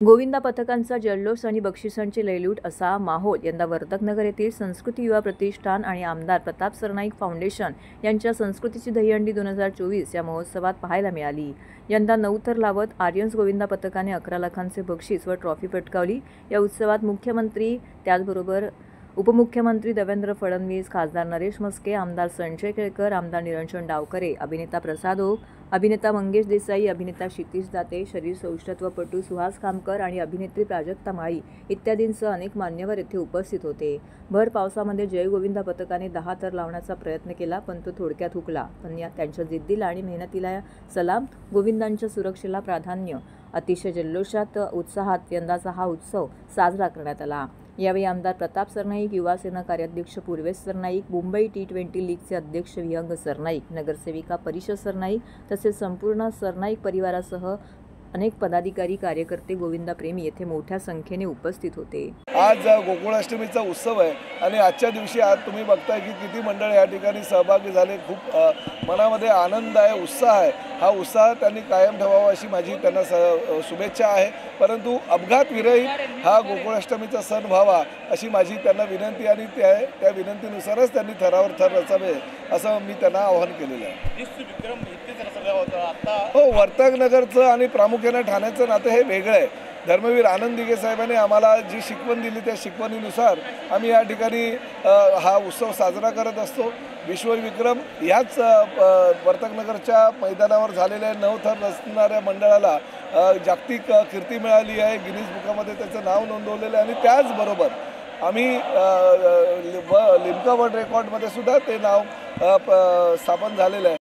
गोविंदा पथकांचा जल्लोष आणि बक्षिसांची लयलूट असा माहोल यंदा वर्तकनगर येथील संस्कृती युवा प्रतिष्ठान आणि आमदार प्रताप सरनाईक फाउंडेशन यांच्या संस्कृतीची दहीहंडी 2024 या महोत्सवात पाहायला मिळाली। यंदा 9 थर लावत आर्यन्स गोविंदा पथकाने 11 लाखांचे बक्षीस व ट्रॉफी पटकावली। या उत्सवात मुख्यमंत्री त्याचबरोबर उपमुख्यमंत्री देवेंद्र फडणवीस, खासदार नरेश मस्के, आमदार संजय केळकर, आमदार निरंजन डावकरे, अभिनेता प्रसाद ओक, अभिनेता मंगेश देसाई, अभिनेता क्षितिज दाते, शरीर सौष्ठवपटू सुहास खामकर आणि अभिनेत्री प्राजक्ता माळी इत्यादींसह अनेक मान्यवर येथे उपस्थित होते। भर पावसामध्ये जय गोविंदा पथकाने 10 थर लावण्याचा प्रयत्न केला, पण तो थोडक्यात हुकला। पण त्यांच्या जिद्दीला आणि मेहनतीला सलाम। गोविंदांच्या सुरक्षेला प्राधान्य। अतिशय जल्लोषात उत्साहात यंदाचा हा उत्सव साजरा करण्यात आला। यावेळी आमदार प्रताप सरनाईक, युवा सेना कार्याध्यक्ष पूर्वेश सरनाईक, मुंबई T20 लीगचे अध्यक्ष विहंग सरनाईक, नगरसेविका परिषद सरनाईक तसेच संपूर्ण सरनाईक परिवारासह अनेक पदाधिकारी, कार्यकर्ते, गोविंदा प्रेमी येथे मोठ्या संख्येने उपस्थित होते। आज गोकुळाष्टमीचा उत्सव आहे आणि आजच्या दिवशी आज तुम्ही बघताय की किती मंडळ या ठिकाणी सहभागी झाले। खूप मनामध्ये आनंद आहे, उत्साह आहे। हा उत्साह त्यांनी कायम ठेवावा अशी माझी त्यांना शुभेच्छा आहे। परंतु अपघात विरहित हा गोकुळाष्टमीचा सण व्हावा अशी माझी त्यांना विनंती आणि त्या विनंतीनुसारच त्यांनी थरावर थर रचावे असं मी त्यांना आवाहन केलेलं आहे। हो, वर्तकनगरचं आणि प्रामुख्याने ठाण्याचं नातं हे वेगळं आहे। धर्मवीर आनंद दिघे साहेबांनी आम्हाला जी शिकवण दिली त्या शिकवणीनुसार आम्ही या ठिकाणी हा उत्सव साजरा करत असतो। विश्वविक्रम याच वर्तकनगरच्या मैदानावर झालेल्या 9 थर रचणाऱ्या मंडळाला जागतिक कीर्ती मिळाली आहे। गिनीज बुकामध्ये त्याचं नाव नोंदवलेलं आहे आणि त्याचबरोबर आम्ही लिम्का वर्ल्ड रेकॉर्डमध्ये सुद्धा ते नाव स्थापन झालेलं आहे।